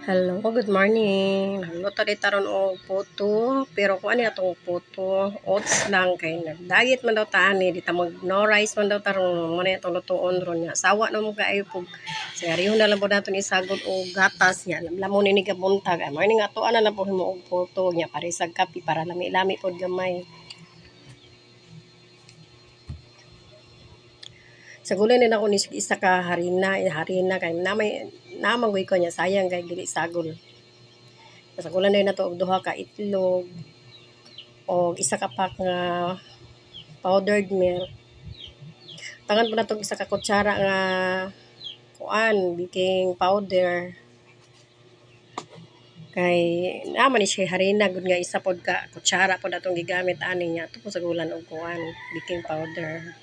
Hello, good morning. Nagluto di taron og puto, pero kung ano atong puto, oats lang kay nag-diet man daw ta ani, di ta mag no rice man daw taron mo na itong lutuon ron nga. Sawa na mo kaayo pug seryo na lang po naton isagod og gatas nya. Lamon ni gabuntag. Ay morning ato ana na po himo og puto nya parisag kape para lami-lami pod gamay. Sa gulay na ako ni isa ka harina kay namangoy ko nya sayang kay dili sagol. Sa kulang na nato og duha ka itlog o isa ka pack nga powdered milk. Tangan po nato isa ka kutsara nga baking powder. Kay naman ni siya harina gud nga isa pod ka kutsara pod atong gigamit ani nya ato po sa gulan og baking powder.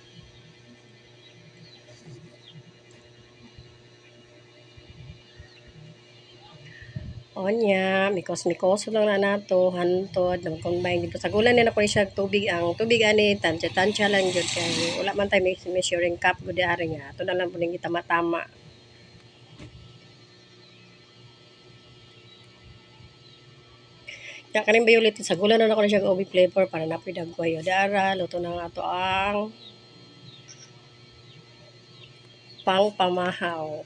Onya, mikos-mikos lang na nato, hantod, nang combine dito. Sa gulan na ko siya tubig, ang tubig ani, tansya-tansya lang yun. Kaya wala man tayo measuring cup, gudi ari nga. Ito na lang po nang tama-tama. Kaya kanin ba ulit, sa gulan na ako na siya ubi flavor para napidagway. O dara, luto na nga ito ang pang pamahaw.